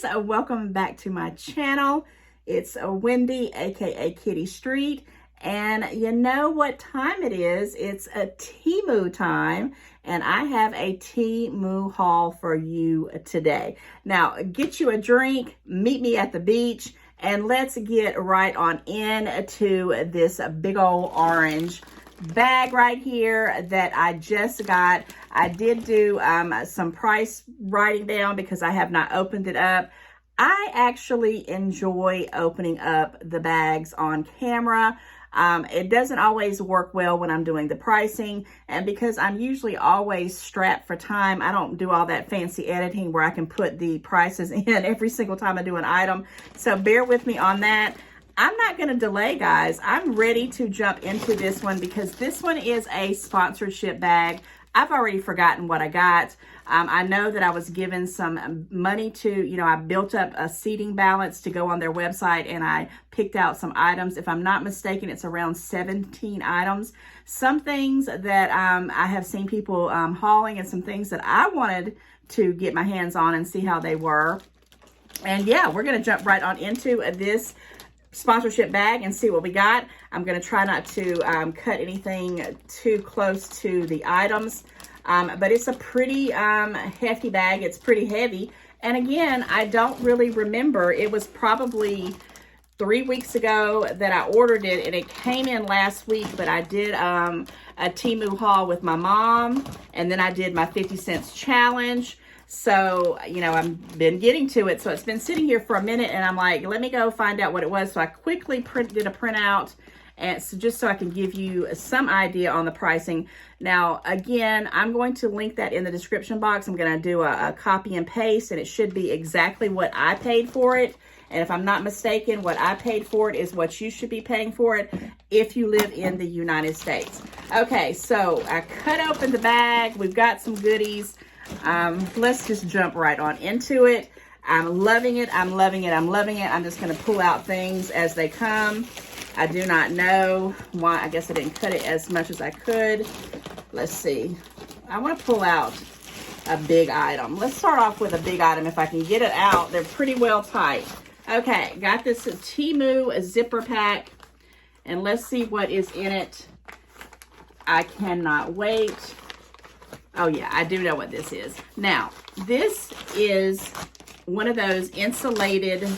guys, welcome back to my channel. It's Wendy, aka Kitty Street, and you know what time it is. It's a Temu time, and I have a Temu haul for you today. Now get you a drink, meet me at the beach, and let's get right on into this big old orange bag right here that I just got. I did do some price writing down because I have not opened it up. I actually enjoy opening up the bags on camera. It doesn't always work well when I'm doing the pricing, and because I'm usually always strapped for time, I don't do all that fancy editing where I can put the prices in every single time I do an item. So bear with me on that. I'm not going to delay, guys. I'm ready to jump into this one because this one is a sponsorship bag. I've already forgotten what I got. I know that I was given some money to, I built up a seating balance to go on their website, and I picked out some items. If I'm not mistaken, it's around 17 items. Some things that I have seen people hauling, and some things that I wanted to get my hands on and see how they were. And yeah, we're going to jump right on into this sponsorship bag and see what we got. I'm going to try not to cut anything too close to the items, but it's a pretty hefty bag. It's pretty heavy, and again, I don't really remember. It was probably 3 weeks ago that I ordered it, and it came in last week, but I did a Temu haul with my mom, and then I did my 50 cents challenge. So, I've been getting to it. So it's been sitting here for a minute, and I'm like, let me go find out what it was. So I quickly did a printout, and so just so I can give you some idea on the pricing. Now, again, I'm going to link that in the description box. I'm going to do a copy and paste, and it should be exactly what I paid for it. And if I'm not mistaken, what I paid for it is what you should be paying for it if you live in the United States. Okay, so I cut open the bag. We've got some goodies. Let's just jump right on into it. I'm loving it. I'm loving it. I'm loving it. I'm just going to pull out things as they come. I do not know why. I guess I didn't cut it as much as I could. Let's see. I want to pull out a big item. Let's start off with a big item. If I can get it out, they're pretty well tight. Okay, got this Temu zipper pack, and let's see what is in it. I cannot wait. Oh yeah, I do know what this is. Now, this is one of those insulated,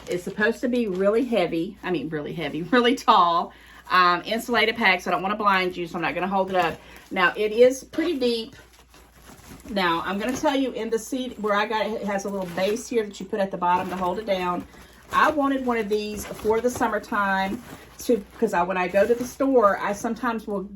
it's supposed to be really heavy. I mean, really heavy, really tall, insulated packs. I don't want to blind you, so I'm not going to hold it up. Now, it is pretty deep. Now, I'm going to tell you, in the seat where I got it, it has a little base here that you put at the bottom to hold it down. I wanted one of these for the summertime because when I go to the store, I sometimes will,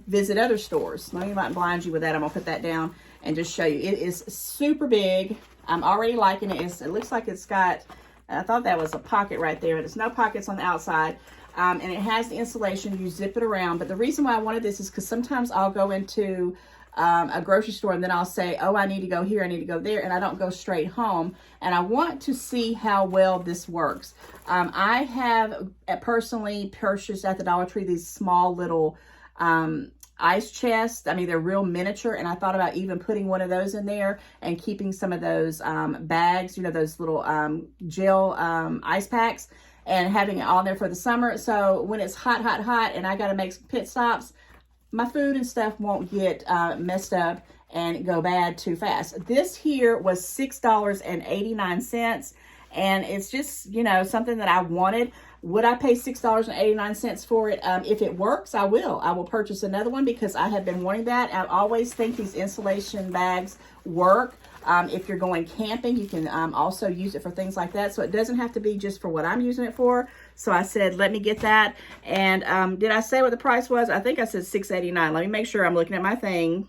visit other stores. Let me not blind you with that. I'm going to put that down and just show you. It is super big. I'm already liking it. It looks like it's got, I thought that was a pocket right there. There's no pockets on the outside. And it has the insulation. You zip it around. But the reason why I wanted this is because sometimes I'll go into a grocery store, and then I'll say, oh, I need to go here, I need to go there, and I don't go straight home. And I want to see how well this works. I have personally purchased at the Dollar Tree these small little ice chests. I mean, they're real miniature, and I thought about even putting one of those in there and keeping some of those bags, those little gel ice packs, and having it on there for the summer. So when it's hot, hot, hot, and I got to make some pit stops, my food and stuff won't get messed up and go bad too fast. This here was $6.89, and it's just, something that I wanted. Would I pay $6.89 for it? If it works, I will. I will purchase another one because I have been wanting that. I always think these insulation bags work. If you're going camping, you can also use it for things like that. So it doesn't have to be just for what I'm using it for. So I said, let me get that. And did I say what the price was? I think I said $6.89. Let me make sure I'm looking at my thing.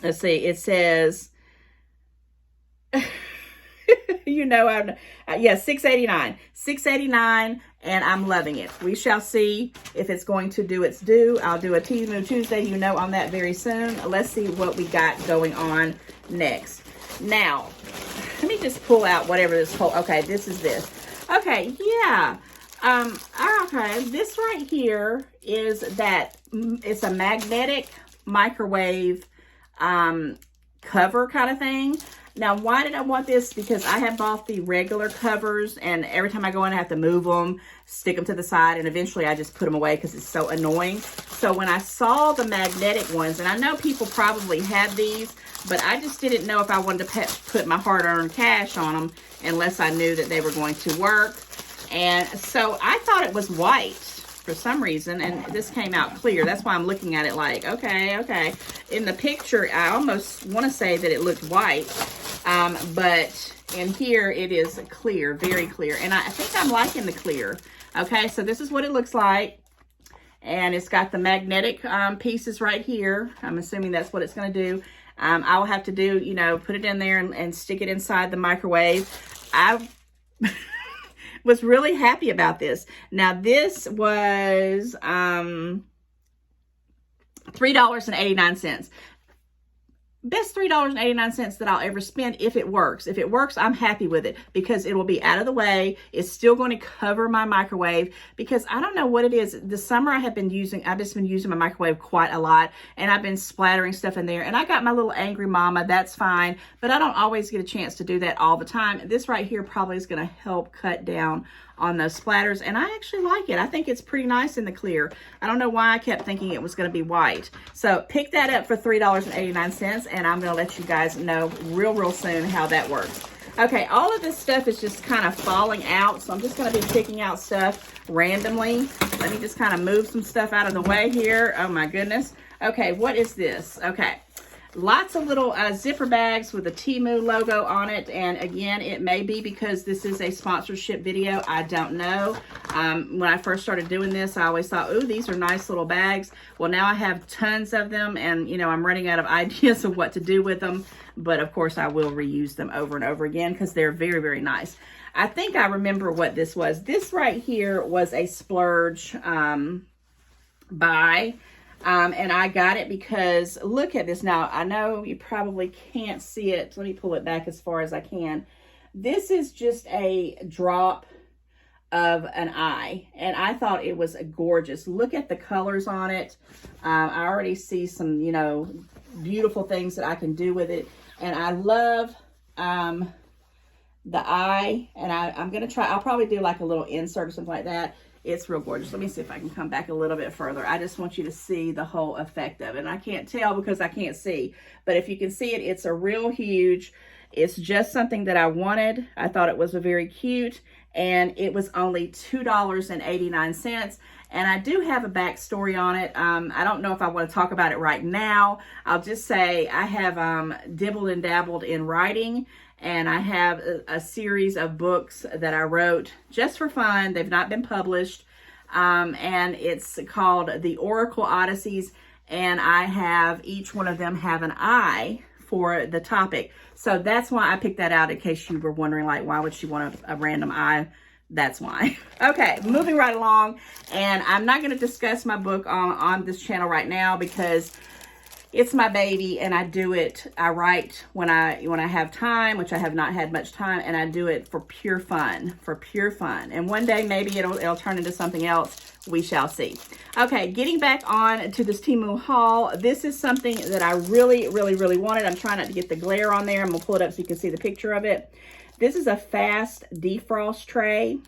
Let's see. It says, yeah, $6.89. $6.89, and I'm loving it. We shall see if it's going to do its due. I'll do a Temu Tuesday, on that very soon. Let's see what we got going on next. Now, let me just pull out whatever this whole, okay, this is this. Okay, yeah. Okay, this right here is that, it's a magnetic microwave cover kind of thing. Now, why did I want this? Because I have bought the regular covers, and every time I go in, I have to move them, stick them to the side, and eventually I just put them away because it's so annoying. So when I saw the magnetic ones, and I know people probably have these, but I just didn't know if I wanted to put my hard-earned cash on them unless I knew that they were going to work. And so I thought it was white for some reason, and this came out clear. That's why I'm looking at it like, okay. In the picture, I almost want to say that it looked white, but in here it is clear, very clear, and I think I'm liking the clear. Okay, so this is what it looks like, and it's got the magnetic pieces right here. I'm assuming that's what it's going to do. I will have to do, you know, put it in there and stick it inside the microwave. I was really happy about this. Now, this was $3.89. Best $3.89 that I'll ever spend if it works. If it works, I'm happy with it because it will be out of the way. It's still going to cover my microwave because I don't know what it is. This summer I've just been using my microwave quite a lot, and I've been splattering stuff in there, and I got my little angry mama. That's fine, but I don't always get a chance to do that all the time. This right here probably is going to help cut down on those splatters, and I actually like it. I think it's pretty nice in the clear. I don't know why I kept thinking it was going to be white. So pick that up for $3.89, and I'm going to let you guys know real soon how that works. Okay, all of this stuff is just kind of falling out, so I'm just going to be picking out stuff randomly. Let me just kind of move some stuff out of the way here. Oh my goodness. Okay, what is this? Okay. Lots of little zipper bags with a Temu logo on it. And again, it may be because this is a sponsorship video. I don't know. When I first started doing this, I always thought, ooh, these are nice little bags. Well, now I have tons of them, and you know, I'm running out of ideas of what to do with them. But of course, I will reuse them over and over again because they're very nice. I think I remember what this was. This right here was a splurge buy. And I got it because look at this. Now, I know you probably can't see it. Let me pull it back as far as I can. This is just a drop of an eye, and I thought it was gorgeous. Look at the colors on it. I already see some, you know, beautiful things that I can do with it. And I love the eye, and I'm going to try, I'll probably do like a little insert or something like that. It's real gorgeous. Let me see if I can come back a little bit further. I just want you to see the whole effect of it. And I can't tell because I can't see. But if you can see it, it's a real huge. It's just something that I wanted. I thought it was very cute. And it was only $2.89. And I do have a backstory on it. I don't know if I want to talk about it right now. I'll just say I have dibbled and dabbled in writing. And I have a series of books that I wrote just for fun. They've not been published. And it's called The Oracle Odysseys. And I have, each one of them have an eye for the topic. So that's why I picked that out, in case you were wondering, like, why would she want a random eye? That's why. Okay, moving right along. And I'm not going to discuss my book on this channel right now because it's my baby, and I write when I have time, which I have not had much time, and I do it for pure fun, And one day maybe it'll turn into something else. We shall see. Okay, getting back on to this Temu haul. This is something that I really wanted. I'm trying not to get the glare on there. I'm gonna pull it up so you can see the picture of it. This is a fast defrost tray,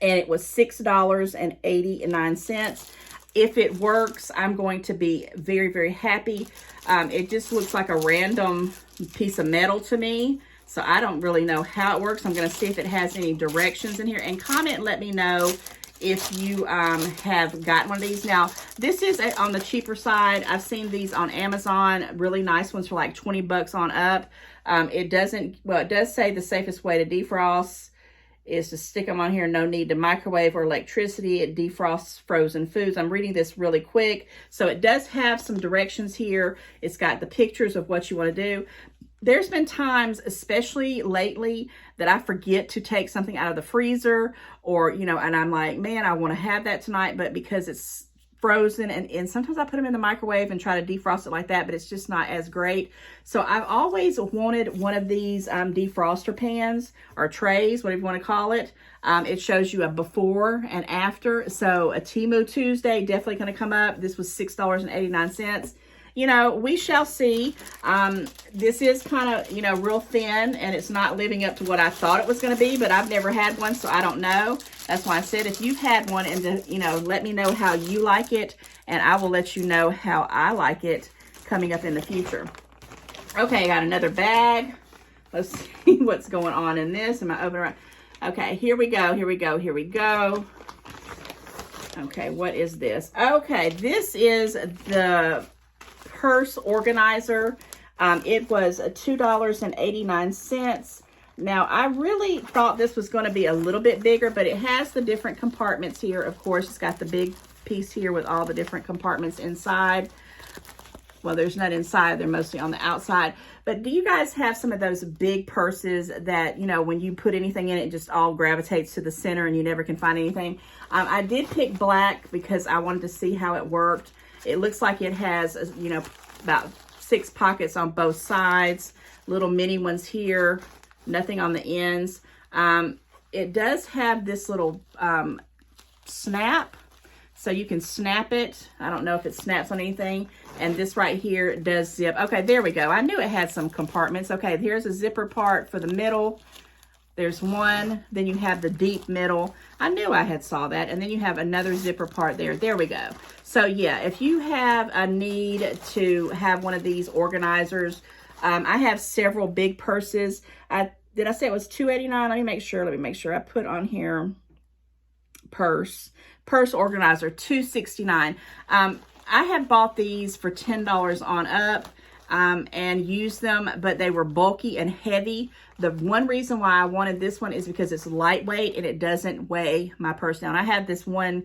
and it was $6.89. If it works, I'm going to be very happy. It just looks like a random piece of metal to me, so I don't really know how it works. I'm going to see if it has any directions in here, and comment and let me know if you have gotten one of these. Now, this is on the cheaper side. I've seen these on Amazon, really nice ones for like 20 bucks on up. It does say the safest way to defrost is to stick them on here. No need to microwave or electricity. It defrosts frozen foods. I'm reading this really quick. So it does have some directions here. It's got the pictures of what you want to do. There's been times, especially lately, that I forget to take something out of the freezer, or, you know, and I'm like, man, I want to have that tonight, but because it's frozen, and sometimes I put them in the microwave and try to defrost it like that, but it's just not as great. So I've always wanted one of these defroster pans or trays, whatever you want to call it. It shows you a before and after. So a Temu Tuesday, definitely going to come up. This was $6.89. you know, we shall see. This is kind of, you know, real thin, and it's not living up to what I thought it was going to be, but I've never had one, so I don't know. That's why I said if you've had one, and you know, let me know how you like it, and I will let you know how I like it coming up in the future. Okay, I got another bag. Let's see what's going on in this. Am I opening? Okay, here we go, here we go, here we go. Okay, what is this? Okay, this is the purse organizer. It was $2.89. Now, I really thought this was going to be a little bit bigger, but it has the different compartments here. Of course, it's got the big piece here with all the different compartments inside. Well, there's none inside. They're mostly on the outside. But do you guys have some of those big purses that, you know, when you put anything in it, just all gravitates to the center and you never can find anything? I did pick black because I wanted to see how it worked. It looks like it has, you know, about 6 pockets on both sides, little mini ones here, nothing on the ends. It does have this little snap. So you can snap it. I don't know if it snaps on anything. And this right here does zip. Okay, there we go. I knew it had some compartments. Okay, here's a zipper part for the middle. There's one. Then you have the deep middle. I knew I had saw that. And then you have another zipper part there. There we go. So yeah, if you have a need to have one of these organizers, I have several big purses. Did I say it was $2.89? Let me make sure. I put on here purse organizer, $2.69. I have bought these for $10 on up and used them, but they were bulky and heavy. The one reason why I wanted this one is because it's lightweight and it doesn't weigh my purse down. I have this one.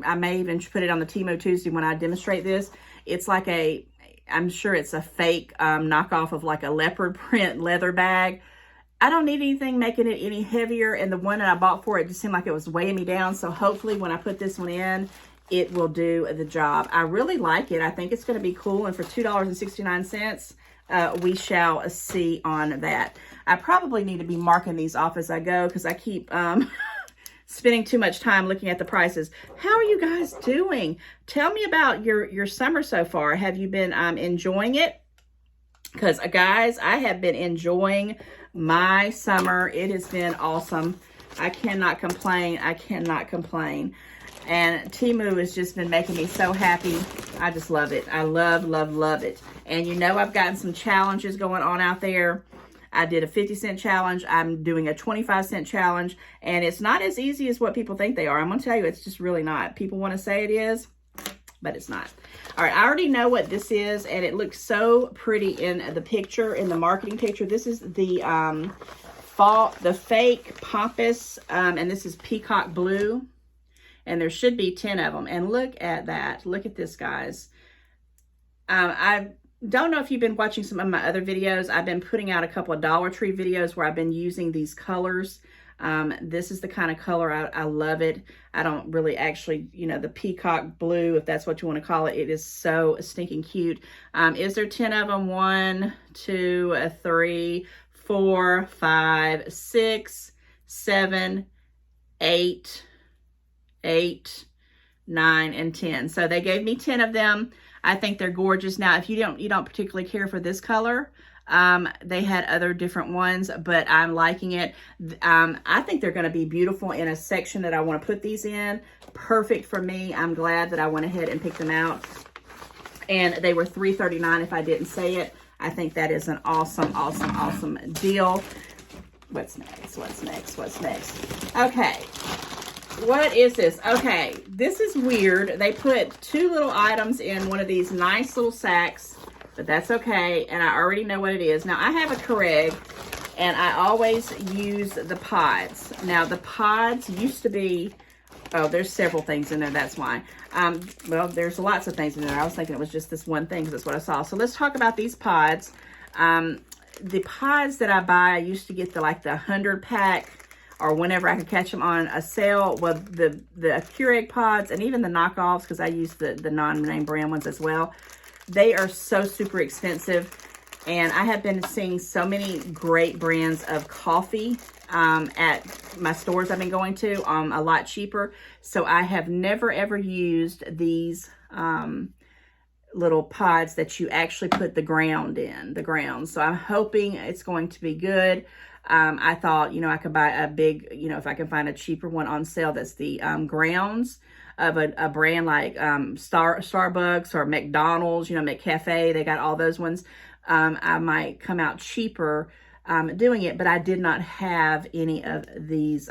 I may even put it on the Temu Tuesday when I demonstrate this. It's like I'm sure it's a fake knockoff of like a leopard print leather bag. I don't need anything making it any heavier, and the one that I bought for it just seemed like it was weighing me down, so hopefully when I put this one in, it will do the job. I really like it. I think it's going to be cool, and for $2.69, we shall see on that. I probably need to be marking these off as I go because I keep spending too much time looking at the prices. How are you guys doing? Tell me about your summer so far. Have you been enjoying it? Because, guys, I have been enjoying my summer. It has been awesome. I cannot complain. I cannot complain. And Temu has just been making me so happy. I just love it. I love, love, love it. And you know I've gotten some challenges going on out there. I did a 50-cent challenge. I'm doing a 25-cent challenge. And it's not as easy as what people think they are. I'm going to tell you, it's just really not. People want to say it is, but it's not. All right, I already know what this is, and it looks so pretty in the picture, in the marketing picture. This is the fake Pampas, and this is peacock blue, and there should be 10 of them. And look at that. Look at this, guys. I don't know if you've been watching some of my other videos. I've been putting out a couple of Dollar Tree videos where I've been using these colors. This is the kind of color I love it. I don't really actually, you know, the peacock blue, if that's what you want to call it. It is so stinking cute. Is there 10 of them? 1, 2, 3, 4, 5, 6, 7, 8, 9, and 10. So they gave me 10 of them. I think they're gorgeous. Now, if you don't particularly care for this color, they had other different ones, but I'm liking it. I think they're going to be beautiful in a section that I want to put these in. Perfect for me. I'm glad that I went ahead and picked them out. And they were $3.39 if I didn't say it. I think that is an awesome, awesome, awesome deal. What's next? What's next? What's next? Okay. What is this? Okay. This is weird. They put 2 little items in one of these nice little sacks. But that's okay, and I already know what it is. Now, I have a Keurig, and I always use the pods. Now, the pods used to be, oh, there's several things in there, that's why. Well, there's lots of things in there. I was thinking it was just this one thing, because that's what I saw. So let's talk about these pods. The pods that I buy, I used to get the 100-pack, or whenever I could catch them on a sale. Well, the Keurig pods, and even the knockoffs, because I use the non-name brand ones as well. They are so super expensive, and I have been seeing so many great brands of coffee at my stores I've been going to a lot cheaper. So I have never ever used these little pods that you actually put the ground in, the ground. So I'm hoping it's going to be good. I thought, you know, I could buy a big, you know, if I can find a cheaper one on sale that's the grounds of a brand like Starbucks or McDonald's, you know, McCafe. They got all those ones. I might come out cheaper doing it, but I did not have any of these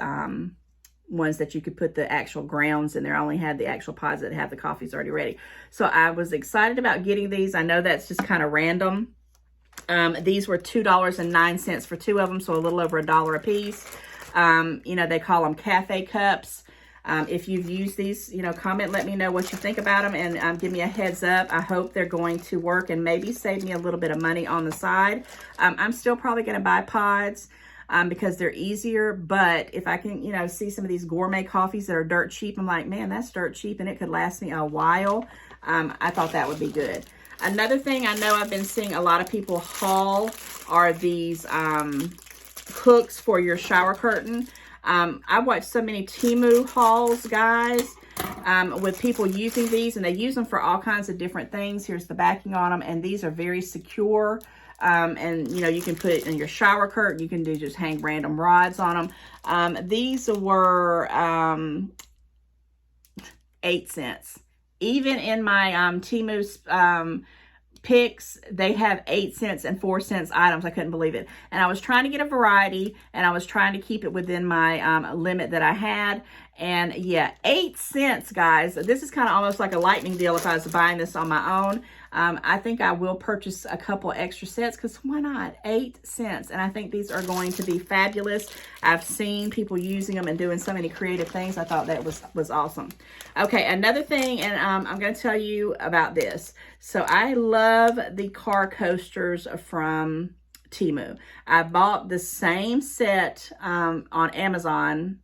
ones that you could put the actual grounds in there. I only had the actual pods that have the coffees already ready. So I was excited about getting these. I know that's just kind of random. These were $2.09 for 2 of them, so a little over $1 a piece. You know, they call them cafe cups. If you've used these, you know, comment, let me know what you think about them, and give me a heads up. I hope they're going to work and maybe save me a little bit of money on the side. I'm still probably going to buy pods because they're easier, but if I can, you know, see some of these gourmet coffees that are dirt cheap, I'm like, man, that's dirt cheap and it could last me a while. I thought that would be good. Another thing I know I've been seeing a lot of people haul are these hooks for your shower curtain. I watched so many Temu hauls, guys, with people using these, and they use them for all kinds of different things. Here's the backing on them, and these are very secure. And, you know, you can put it in your shower curtain. You can just hang random rods on them. These were 8 cents. Even in my Temu's picks, they have 8 cents and 4 cents items. I couldn't believe it. And I was trying to get a variety, and I was trying to keep it within my limit that I had. And yeah, 8 cents, guys. This is kind of almost like a lightning deal if I was buying this on my own. I think I will purchase a couple extra sets because why not? 8 cents. And I think these are going to be fabulous. I've seen people using them and doing so many creative things. I thought that was awesome. Okay, another thing, and I'm going to tell you about this. So I love the car coasters from Temu. I bought the same set on Amazon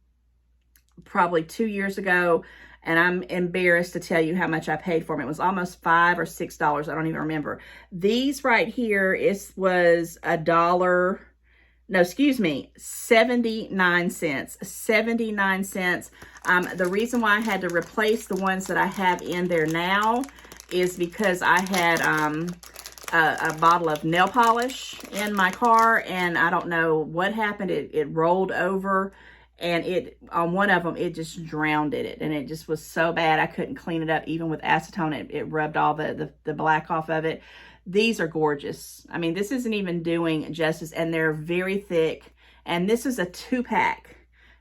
probably 2 years ago, and I'm embarrassed to tell you how much I paid for them. It was almost $5 or $6. I don't even remember. These right here, was $1. No, excuse me, 79 cents. 79 cents. The reason why I had to replace the ones that I have in there now is because I had a bottle of nail polish in my car, and I don't know what happened. It rolled over, and on one of them, it just drowned in it, and it just was so bad I couldn't clean it up. Even with acetone, it rubbed all the black off of it. These are gorgeous. I mean, this isn't even doing justice, and they're very thick, and this is a 2-pack.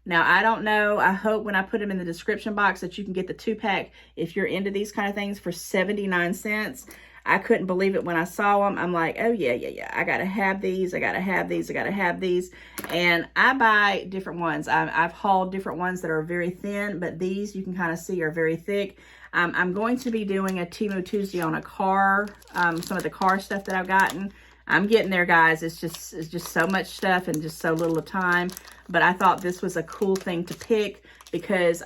Now, I don't know. I hope when I put them in the description box that you can get the 2-pack if you're into these kind of things for 79 cents. I couldn't believe it when I saw them. I'm like, oh, yeah. I got to have these. I got to have these. I got to have these. And I buy different ones. I've hauled different ones that are very thin, but these you can kind of see are very thick. I'm going to be doing a Temu Tuesday on a car, some of the car stuff that I've gotten. I'm getting there, guys. It's just so much stuff and just so little time. But I thought this was a cool thing to pick because,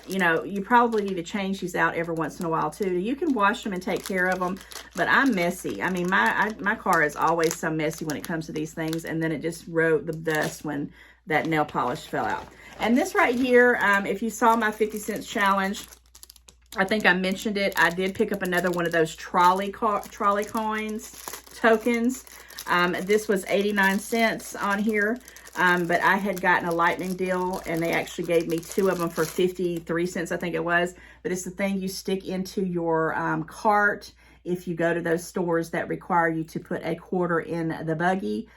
you know, you probably need to change these out every once in a while, too. You can wash them and take care of them, but I'm messy. I mean, my car is always so messy when it comes to these things, and then it just wrote the dust when that nail polish fell out. And this right here, if you saw my 50 cents challenge, I think I mentioned it. I did pick up another one of those Trolley Coins tokens. This was 89 cents on here. But I had gotten a lightning deal, and they actually gave me 2 of them for 53 cents, I think it was. But it's the thing you stick into your cart if you go to those stores that require you to put a quarter in the buggy.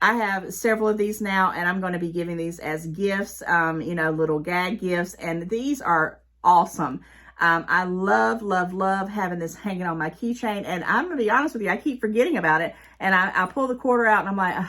I have several of these now, and I'm going to be giving these as gifts, you know, little gag gifts. And these are awesome. I love having this hanging on my keychain. And I'm going to be honest with you, I keep forgetting about it. And I pull the quarter out, and I'm like,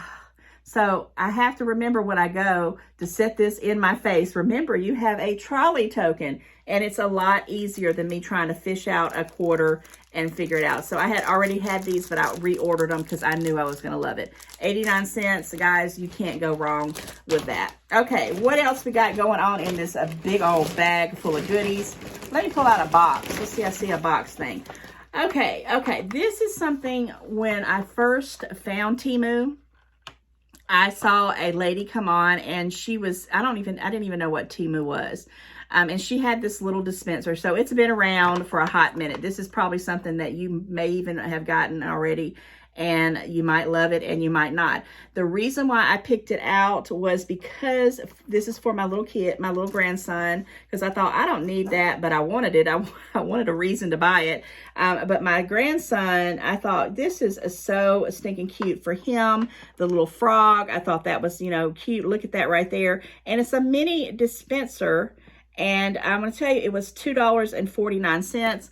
so I have to remember when I go to set this in my face. Remember, you have a trolley token, and it's a lot easier than me trying to fish out a quarter and figure it out. So I had already had these, but I reordered them because I knew I was going to love it. 89 cents, guys, you can't go wrong with that. Okay, what else we got going on in this big old bag full of goodies? Let me pull out a box. Let's see, I see a box thing. Okay, this is something when I first found Temu, I saw a lady come on, and she was, I didn't even know what Temu was. And she had this little dispenser. So it's been around for a hot minute. This is probably something that you may even have gotten already, and you might love it and you might not. The reason why I picked it out was because this is for my little kid, my little grandson, because I thought I don't need that, but I wanted it. I wanted a reason to buy it. But my grandson, I thought this is so stinking cute for him. The little frog, I thought that was, you know, cute. Look at that right there. And it's a mini dispenser. And I'm going to tell you, it was $2.49.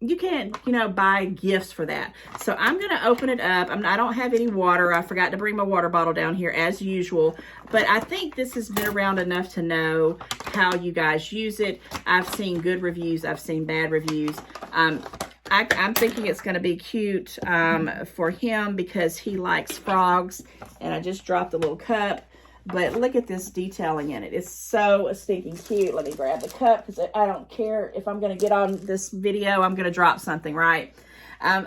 You can't, you know, buy gifts for that. So I'm going to open it up. I don't have any water. I forgot to bring my water bottle down here as usual. But I think this has been around enough to know how you guys use it. I've seen good reviews. I've seen bad reviews. I'm thinking it's going to be cute for him because he likes frogs. And I just dropped a little cup. But look at this detailing in it. It's so stinking cute. Let me grab the cup because I don't care if I'm going to get on this video. I'm going to drop something, right?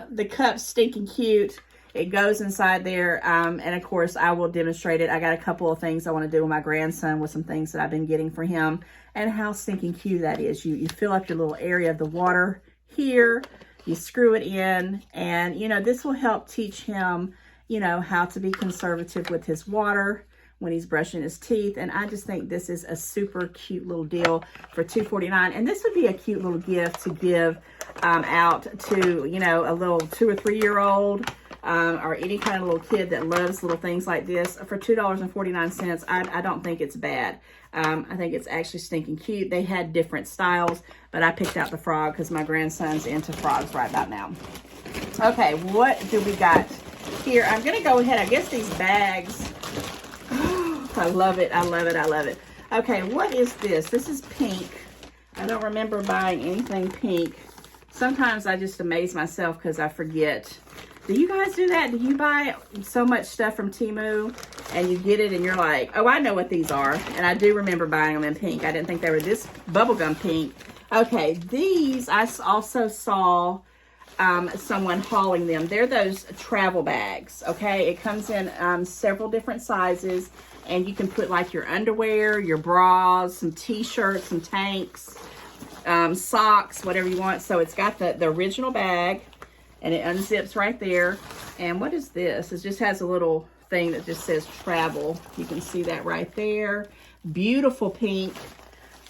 The cup's stinking cute. It goes inside there. And of course, I will demonstrate it. I got a couple of things I want to do with my grandson with some things that I've been getting for him. And how stinking cute that is. You fill up your little area of the water here. You screw it in. And, you know, this will help teach him, you know, how to be conservative with his water when he's brushing his teeth. And I just think this is a super cute little deal for $2.49. And this would be a cute little gift to give out to, you know, a little 2 or 3 year old or any kind of little kid that loves little things like this for $2.49. I don't think it's bad. I think it's actually stinking cute. They had different styles, but I picked out the frog because my grandson's into frogs right about now. Okay, what do we got here? I'm gonna go ahead. I guess these bags, I love it. I love it. I love it. Okay, what is this? This is pink. I don't remember buying anything pink. Sometimes I just amaze myself because I forget. Do you guys do that? Do you buy so much stuff from Temu and you get it and you're like, oh, I know what these are. And I do remember buying them in pink. I didn't think they were this bubblegum pink. Okay, these I also saw someone hauling them. They're those travel bags, okay? It comes in several different sizes. And you can put like your underwear, your bras, some t-shirts, some tanks, socks, whatever you want. So it's got the original bag and it unzips right there. And what is this? It just has a little thing that just says travel. You can see that right there. Beautiful pink,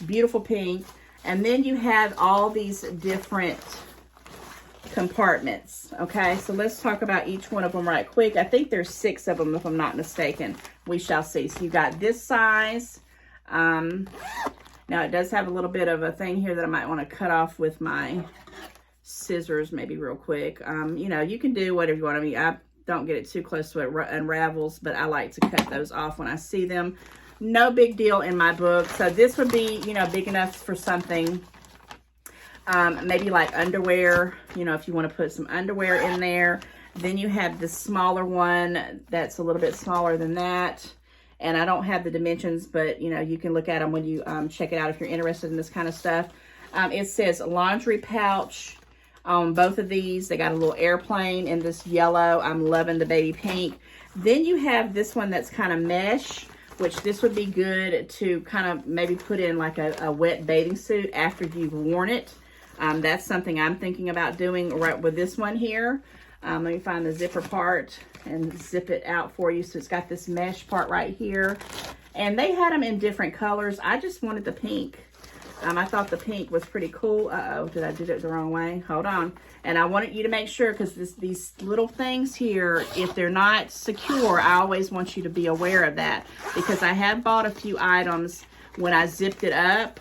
beautiful pink. And then you have all these different compartments. Okay, so let's talk about each one of them right quick. I think there's 6 of them if I'm not mistaken. We shall see. So you got this size. Now it does have a little bit of a thing here that I might want to cut off with my scissors maybe real quick. You know, you can do whatever you want. I mean, I don't get it too close to it unravels, but I like to cut those off when I see them. No big deal in my book. So this would be, you know, big enough for something maybe like underwear, you know, if you want to put some underwear in there. Then you have the smaller one that's a little bit smaller than that. And I don't have the dimensions, but, you know, you can look at them when you check it out if you're interested in this kind of stuff. It says laundry pouch on both of these. They got a little airplane in this yellow. I'm loving the baby pink. Then you have this one that's kind of mesh, which this would be good to kind of maybe put in like a wet bathing suit after you've worn it. That's something I'm thinking about doing right with this one here. Let me find the zipper part and zip it out for you. So it's got this mesh part right here. And they had them in different colors. I just wanted the pink. I thought the pink was pretty cool. Uh-oh, did I do it the wrong way? Hold on. And I wanted you to make sure, because these little things here, if they're not secure, I always want you to be aware of that. Because I have bought a few items when I zipped it up.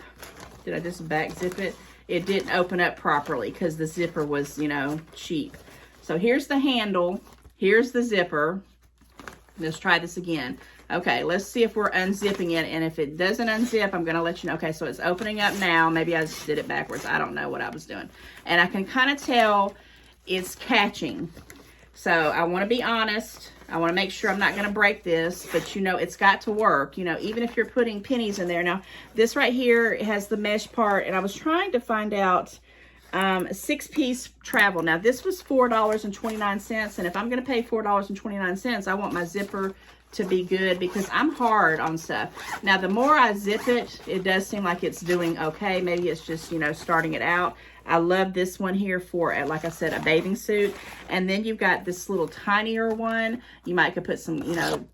Did I just back zip it? It didn't open up properly because the zipper was, you know, cheap. So here's the handle. Here's the zipper. Let's try this again. Okay, let's see if we're unzipping it. And if it doesn't unzip, I'm going to let you know. Okay, so it's opening up now. Maybe I just did it backwards. I don't know what I was doing. And I can kind of tell it's catching. So I want to be honest. I want to make sure I'm not going to break this. But, you know, it's got to work. You know, even if you're putting pennies in there. Now, this right here has the mesh part. And I was trying to find out 6-piece travel. Now this was $4.29, and if I'm going to pay $4.29, I want my zipper to be good because I'm hard on stuff. Now the more I zip it, it does seem like it's doing okay. Maybe it's just, you know, starting it out. I love this one here for, like I said, a bathing suit. And then you've got this little tinier one. You might could put some, you know,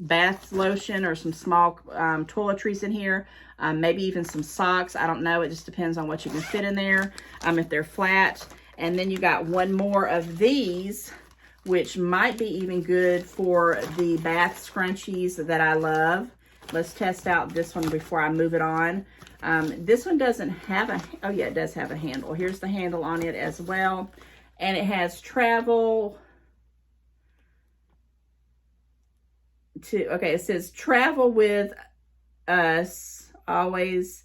bath lotion or some small toiletries in here. Maybe even some socks. I don't know. It just depends on what you can fit in there. If they're flat. And then you got one more of these, which might be even good for the bath scrunchies that I love. Let's test out this one before I move it on. This one doesn't have a, oh yeah, it does have a handle. Here's the handle on it as well. And it has travel to, okay, it says travel with us, always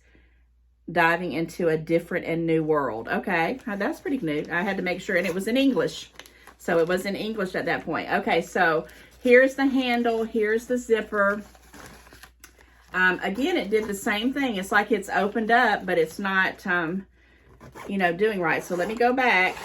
diving into a different and new world. Okay, that's pretty neat. I had to make sure, and it was in English. So it was in English at that point. Okay, so here's the handle. Here's the zipper. Again, it did the same thing. It's like it's opened up, but it's not, you know, doing right. So let me go back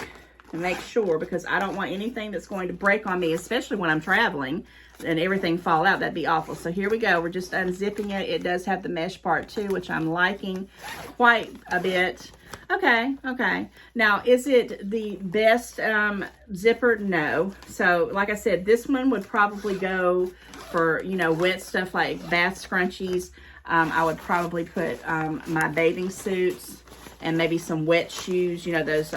and make sure, because I don't want anything that's going to break on me, especially when I'm traveling and everything fall out. That'd be awful. So here we go. We're just unzipping it. It does have the mesh part too, which I'm liking quite a bit. Okay, okay. Now, is it the best zipper? No. So, like I said, this one would probably go for, you know, wet stuff like bath scrunchies. I would probably put my bathing suits and maybe some wet shoes, you know, those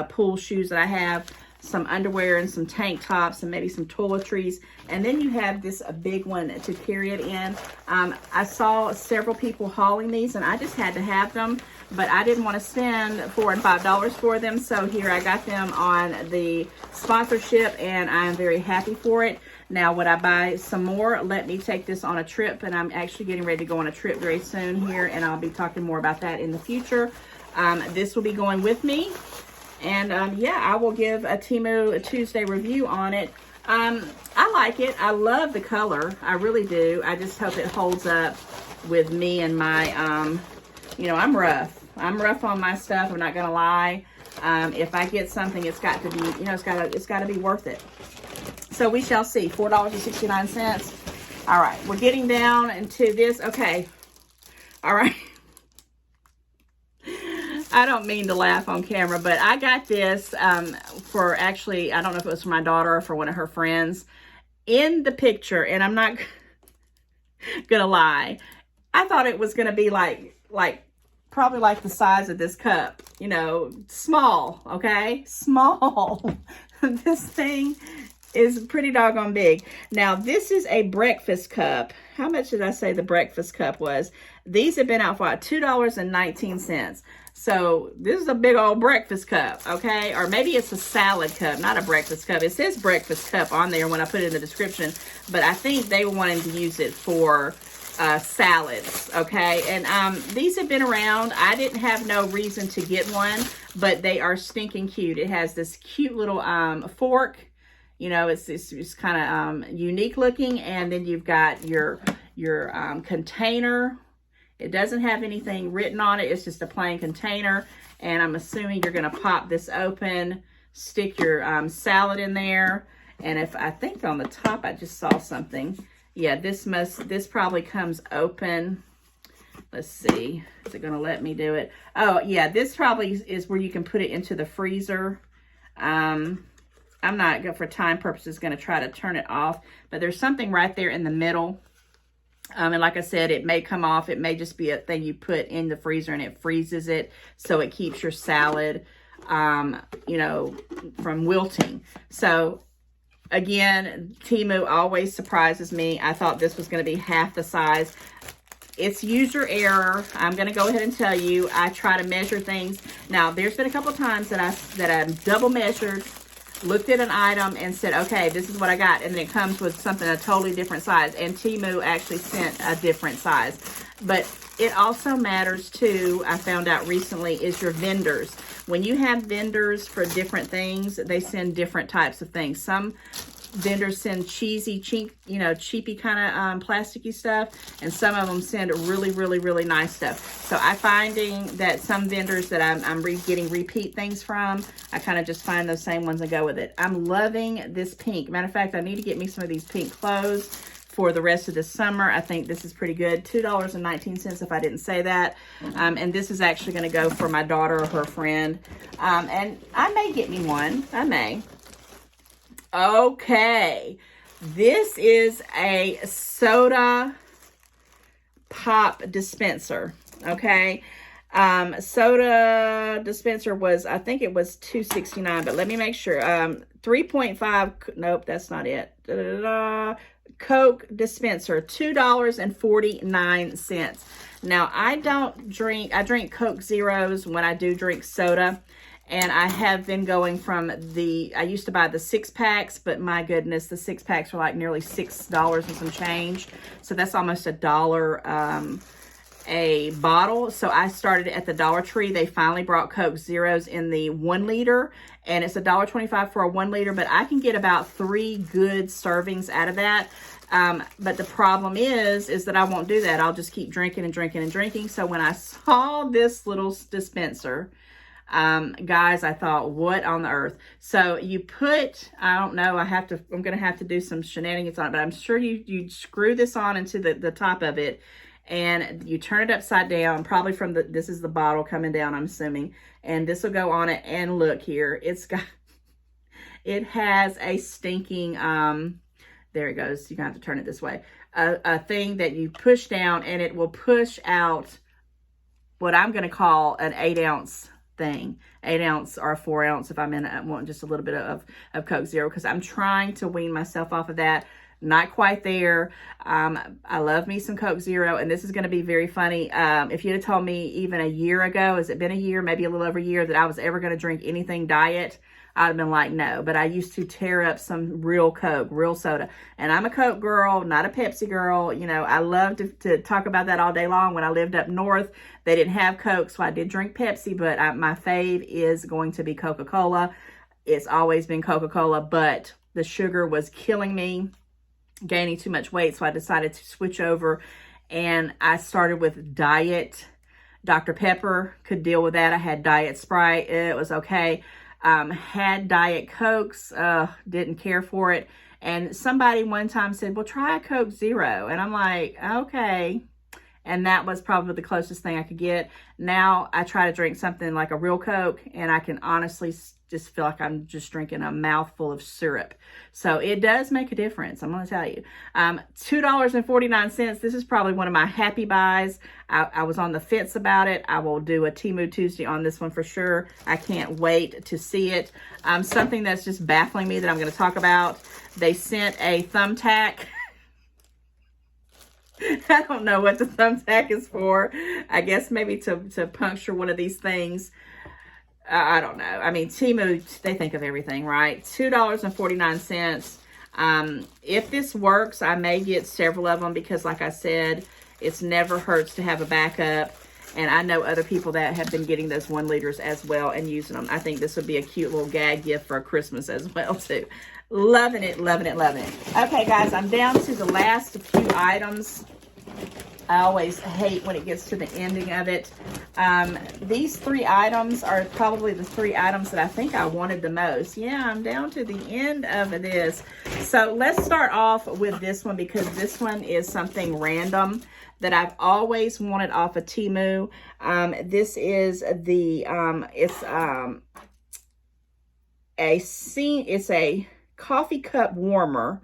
pool shoes that I have, some underwear and some tank tops and maybe some toiletries. And then you have this a big one to carry it in. I saw several people hauling these and I just had to have them, but I didn't want to spend $4 and $5 for them. So here I got them on the sponsorship and I'm very happy for it. Now, would I buy some more? Let me take this on a trip, and I'm actually getting ready to go on a trip very soon here, and I'll be talking more about that in the future. This will be going with me. And yeah, I will give a Temu Tuesday review on it. I like it. I love the color. I really do. I just hope it holds up with me and my, you know, I'm rough. I'm rough on my stuff. I'm not going to lie. If I get something, it's got to be, you know, it's got to be worth it. So we shall see. $4.69. All right. We're getting down into this. Okay. All right. I don't mean to laugh on camera, but I got this for actually, I don't know if it was for my daughter or for one of her friends. In the picture, and I'm not gonna lie, I thought it was gonna be like probably like the size of this cup, you know, small, okay? Small. This thing is pretty doggone big. Now, this is a breakfast cup. How much did I say the breakfast cup was? These have been out for $2.19. So this is a big old breakfast cup, okay? Or maybe it's a salad cup, not a breakfast cup. It says breakfast cup on there when I put it in the description, but I think they were wanting to use it for salads, okay? And these have been around. I didn't have no reason to get one, but they are stinking cute. It has this cute little fork. You know, it's kind of unique looking, and then you've got your container. It doesn't have anything written on it. It's just a plain container, and I'm assuming you're going to pop this open, stick your salad in there, and if I think on the top I just saw something. Yeah, this probably comes open. Let's see. Is it going to let me do it? Oh, yeah, this probably is where you can put it into the freezer. I'm not, for time purposes, going to try to turn it off, but there's something right there in the middle. And like I said, it may come off. It may just be a thing you put in the freezer and it freezes it, so it keeps your salad, you know, from wilting. So again, Temu always surprises me. I thought this was going to be half the size. It's user error. I'm going to go ahead and tell you, I try to measure things. Now, there's been a couple of times that I double measured, looked at an item and said, okay, this is what I got. And then it comes with something a totally different size. And Temu actually sent a different size. But it also matters too, I found out recently, is your vendors. When you have vendors for different things, they send different types of things. Some vendors send cheesy, cheap, you know, cheapy kind of plasticky stuff, and some of them send really, really, really nice stuff. So I'm finding that some vendors that I'm getting repeat things from, I kind of just find those same ones and go with it. I'm loving this pink. Matter of fact, I need to get me some of these pink clothes for the rest of the summer. I think this is pretty good. $2.19 if I didn't say that. And this is actually going to go for my daughter or her friend. And I may get me one. I may. Okay, this is a soda pop dispenser, okay? Soda dispenser was, I think it was $2.69, but let me make sure. 3.5, nope, that's not it. Coke dispenser, $2.49. Now, I drink Coke Zeros when I do drink soda. And I have been going from I used to buy the 6-packs, but my goodness, the 6-packs were like nearly $6 and some change. So that's almost $1 a bottle. So I started at the Dollar Tree. They finally brought Coke Zeros in the 1 liter, and it's $1.25 for a 1 liter, but I can get about 3 good servings out of that. But the problem is that I won't do that. I'll just keep drinking and drinking and drinking. So when I saw this little dispenser, guys, I thought, what on the earth? So you put, I don't know, I'm going to have to do some shenanigans on it, but I'm sure you screw this on into the top of it, and you turn it upside down, probably from this is the bottle coming down, I'm assuming, and this will go on it. And look here, it has a stinking, there it goes. You're going to have to turn it this way. A thing that you push down, and it will push out what I'm going to call an 8-ounce thing, 8 ounce or 4 ounce if I'm wanting just a little bit of Coke Zero, because I'm trying to wean myself off of that. Not quite there. I love me some Coke Zero, and this is going to be very funny. If you'd have told me even a year ago, has it been a year, maybe a little over a year, that I was ever going to drink anything diet, I'd have been like, no. But I used to tear up some real Coke, real soda. And I'm a Coke girl, not a Pepsi girl. You know, I love to talk about that all day long. When I lived up north, they didn't have Coke, so I did drink Pepsi. But my fave is going to be Coca-Cola. It's always been Coca-Cola, but the sugar was killing me, gaining too much weight. So I decided to switch over, and I started with Diet Dr. Pepper. Could deal with that. I had Diet Sprite. It was okay. Had Diet Cokes, didn't care for it. And somebody one time said, well, try a Coke Zero. And I'm like, okay. And that was probably the closest thing I could get. Now I try to drink something like a real Coke, and I can honestly just feel like I'm just drinking a mouthful of syrup. So it does make a difference, I'm going to tell you. $2.49. This is probably one of my happy buys. I was on the fence about it. I will do a Temu Tuesday on this one for sure. I can't wait to see it. Something that's just baffling me that I'm going to talk about. They sent a thumbtack. I don't know what the thumbtack is for. I guess maybe to puncture one of these things. I don't know. I mean, Temu, they think of everything, right? $2.49. If this works, I may get several of them because, like I said, it's never hurts to have a backup. And I know other people that have been getting those 1 liters as well and using them. I think this would be a cute little gag gift for Christmas as well, too. Loving it, loving it, loving it. Okay, guys, I'm down to the last few items. I always hate when it gets to the ending of it. These 3 items are probably the 3 items that I think I wanted the most. Yeah, I'm down to the end of this. So let's start off with this one, because this one is something random that I've always wanted off of Temu. This is the, it's a coffee cup warmer.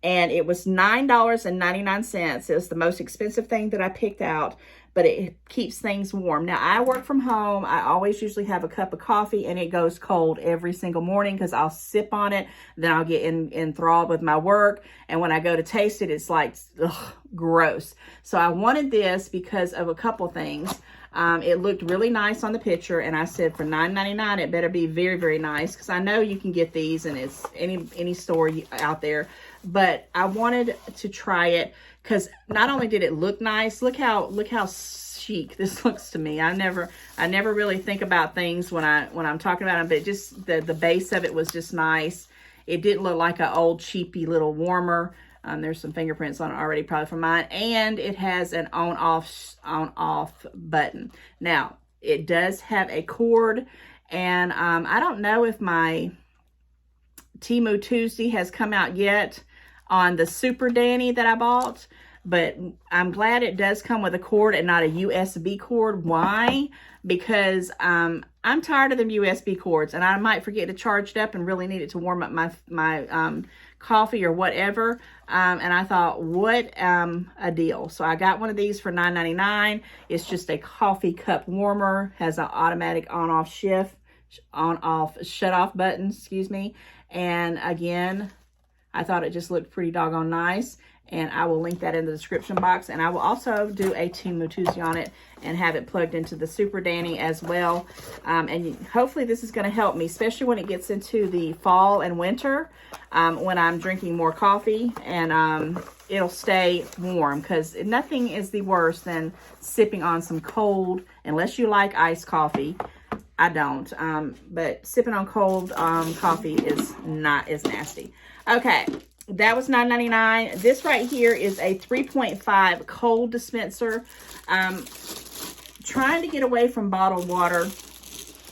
And it was $9.99. It was the most expensive thing that I picked out, but it keeps things warm. Now, I work from home. I always usually have a cup of coffee, and it goes cold every single morning because I'll sip on it. Then I'll get enthralled with my work. And when I go to taste it, it's like, ugh, gross. So I wanted this because of a couple things. It looked really nice on the picture, and I said for $9.99, it better be very, very nice, because I know you can get these and it's any store out there. But I wanted to try it because not only did it look nice, look how chic this looks to me. I never really think about things when I'm talking about them, but just the base of it was just nice. It didn't look like an old cheapy little warmer. There's some fingerprints on it already, probably from mine. And it has an on-off button. Now, it does have a cord. And I don't know if my Temu Tuesday has come out yet on the Super Danny that I bought. But I'm glad it does come with a cord and not a USB cord. Why? Because I'm tired of them USB cords, and I might forget to charge it up and really need it to warm up my coffee or whatever. And I thought, what a deal. So I got one of these for $9.99. It's just a coffee cup warmer, has an automatic on-off shut-off button, excuse me. And again, I thought it just looked pretty doggone nice. And I will link that in the description box. And I will also do a Temu Tuesday on it and have it plugged into the Super Danny as well. And hopefully this is going to help me, especially when it gets into the fall and winter, when I'm drinking more coffee. And it'll stay warm, because nothing is the worst than sipping on some cold, unless you like iced coffee. I don't. But sipping on cold coffee is not as nasty. Okay. That was $9.99. This right here is a 3.5 cold dispenser. Trying to get away from bottled water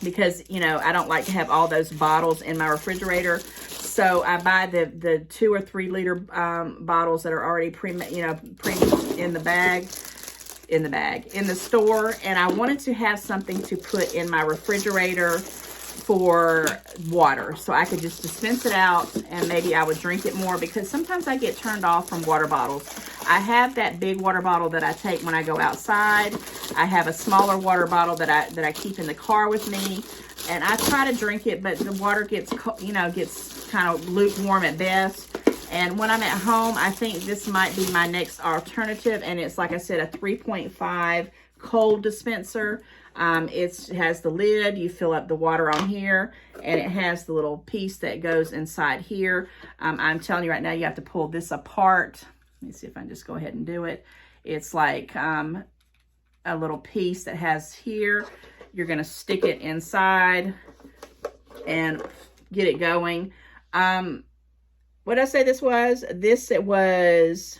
because, you know, I don't like to have all those bottles in my refrigerator. So I buy the 2 or 3 liter bottles that are already pre in the store. And I wanted to have something to put in my refrigerator for water, so I could just dispense it out and maybe I would drink it more, because sometimes I get turned off from water bottles. I have that big water bottle that I take when I go outside. I have a smaller water bottle that I keep in the car with me, and I try to drink it, but the water gets, you know, gets kind of lukewarm at best. And when I'm at home, I think this might be my next alternative, and it's, like I said, a 3.5 cold dispenser. It has the lid, you fill up the water on here, and it has the little piece that goes inside here. I'm telling you right now, you have to pull this apart. Let me see if I can just go ahead and do it. It's like a little piece that has here. You're going to stick it inside and get it going. What did I say this was? It was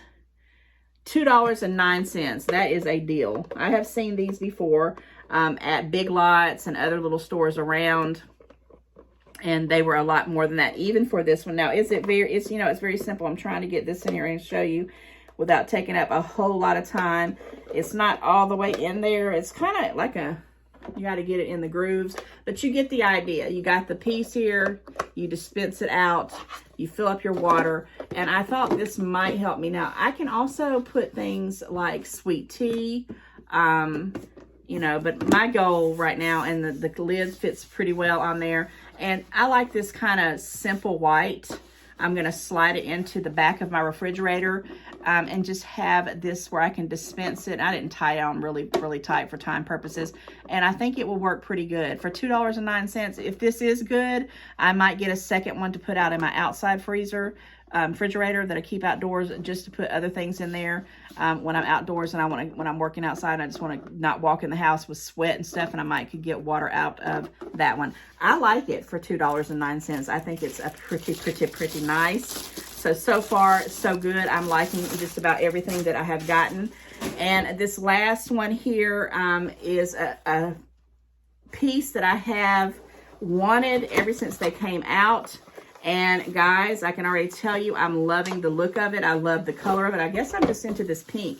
$2.09. That is a deal. I have seen these before at Big Lots and other little stores around, and they were a lot more than that, even for this one. Now, it's very simple. I'm trying to get this in here and show you without taking up a whole lot of time. It's not all the way in there. It's kind of like you got to get it in the grooves, but you get the idea. You got the piece here, you dispense it out, you fill up your water, and I thought this might help me. Now, I can also put things like sweet tea, you know, but my goal right now, and the lid fits pretty well on there, and I like this kind of simple white. I'm going to slide it into the back of my refrigerator and just have this where I can dispense it. I didn't tie it on really, really tight for time purposes, and I think it will work pretty good. For $2.09, if this is good, I might get a second one to put out in my outside refrigerator that I keep outdoors, just to put other things in there when I'm outdoors and when I'm working outside. I just want to not walk in the house with sweat and stuff, and I might could get water out of that one. I like it for $2.09. I think it's a pretty nice. So far, so good. I'm liking just about everything that I have gotten. And this last one here is a piece that I have wanted ever since they came out. And guys, I can already tell you, I'm loving the look of it. I love the color of it. I guess I'm just into this pink.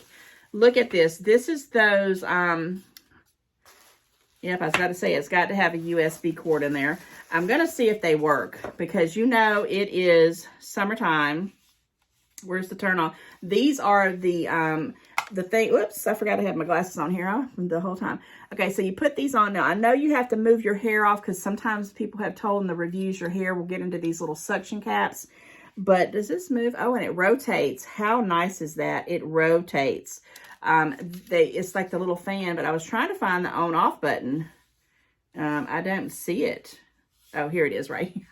Look at this. This is those, yep, I was about to say, it's got to have a USB cord in there. I'm going to see if they work, because you know it is summertime. Where's the turn on? These are the thing. Whoops, I forgot to have my glasses on here the whole time. Okay, so you put these on. Now, I know you have to move your hair off, because sometimes people have told in the reviews your hair will get into these little suction caps. But does this move? Oh, and it rotates. How nice is that? It rotates. It's like the little fan, but I was trying to find the on-off button. I don't see it. Oh, here it is right here.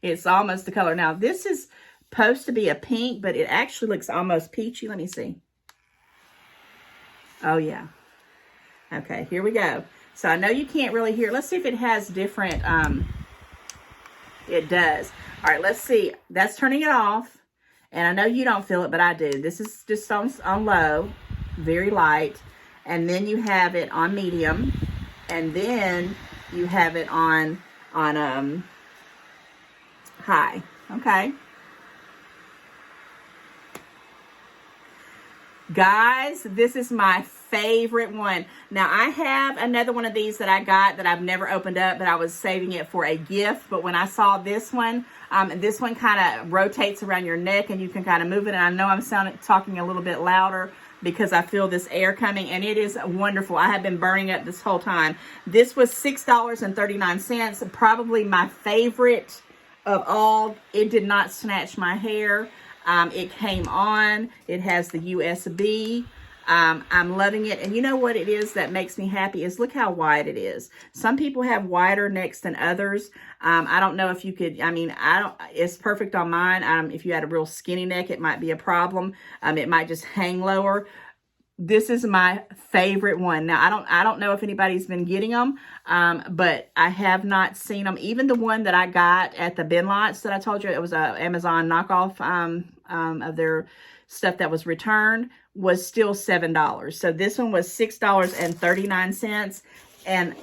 It's almost the color. Now, this is supposed to be a pink, but it actually looks almost peachy. Let me see. Oh, yeah. Okay, here we go. So I know you can't really hear. Let's see if it has different It does. All right, let's see. That's turning it off. And I know you don't feel it, but I do. This is just on low, very light. And then you have it on medium. And then you have it on high. Okay. Guys, this is my favorite one. Now, I have another one of these that I got that I've never opened up, but I was saving it for a gift. But when I saw this one kind of rotates around your neck and you can kind of move it. And I know I'm talking a little bit louder because I feel this air coming, and it is wonderful. I have been burning up this whole time. This was $6.39, probably my favorite of all. It did not snatch my hair. It came on. It has the USB. I'm loving it. And you know what it is that makes me happy is look how wide it is. Some people have wider necks than others. I don't know if you could, it's perfect on mine. If you had a real skinny neck, it might be a problem. It might just hang lower. This is my favorite one. Now, I don't know if anybody's been getting them, but I have not seen them. Even the one that I got at the bin lots that I told you, it was a Amazon knockoff of their stuff that was returned, was still $7. So this one was $6.39, and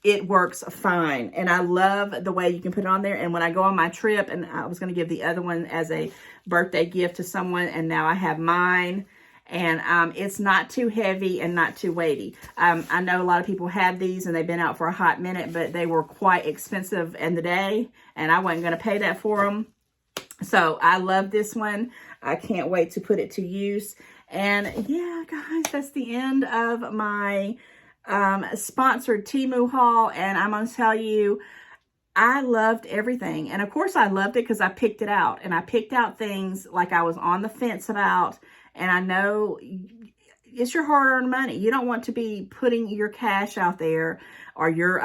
it works fine. And I love the way you can put it on there. And when I go on my trip, and I was going to give the other one as a birthday gift to someone, and now I have mine. And it's not too heavy and not too weighty. I know a lot of people have these and they've been out for a hot minute, but they were quite expensive in the day, and I wasn't going to pay that for them. So I love this one. I can't wait to put it to use. And yeah, guys, that's the end of my sponsored Temu haul. And I'm going to tell you, I loved everything. And of course I loved it because I picked it out, and I picked out things like I was on the fence about. And I know it's your hard-earned money. You don't want to be putting your cash out there, or your,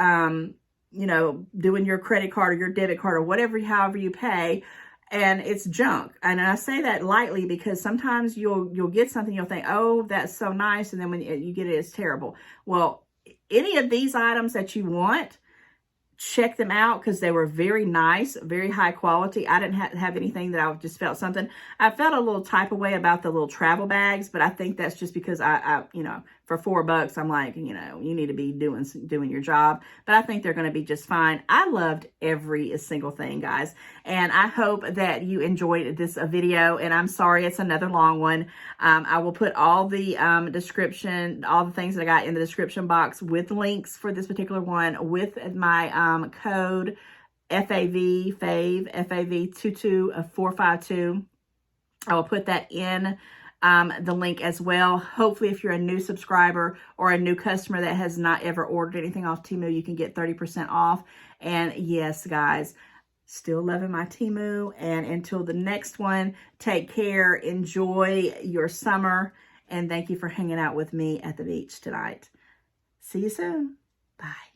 doing your credit card or your debit card or whatever, however you pay, and it's junk. And I say that lightly because sometimes you'll get something, you'll think, oh, that's so nice. And then when you get it, it's terrible. Well, any of these items that you want, check them out because they were very nice, very high quality. I didn't have anything that I just felt something. I felt a little type of way about the little travel bags, but I think that's just because I for $4, I'm like, you need to be doing your job. But I think they're going to be just fine. I loved every single thing, guys. And I hope that you enjoyed this video. And I'm sorry it's another long one. I will put all the description, all the things that I got in the description box with links for this particular one with my code FAV 22452. I will put that in the link as well. Hopefully, if you're a new subscriber or a new customer that has not ever ordered anything off Temu, you can get 30% off. And yes, guys, still loving my Temu. And until the next one, take care, enjoy your summer, and thank you for hanging out with me at the beach tonight. See you soon. Bye.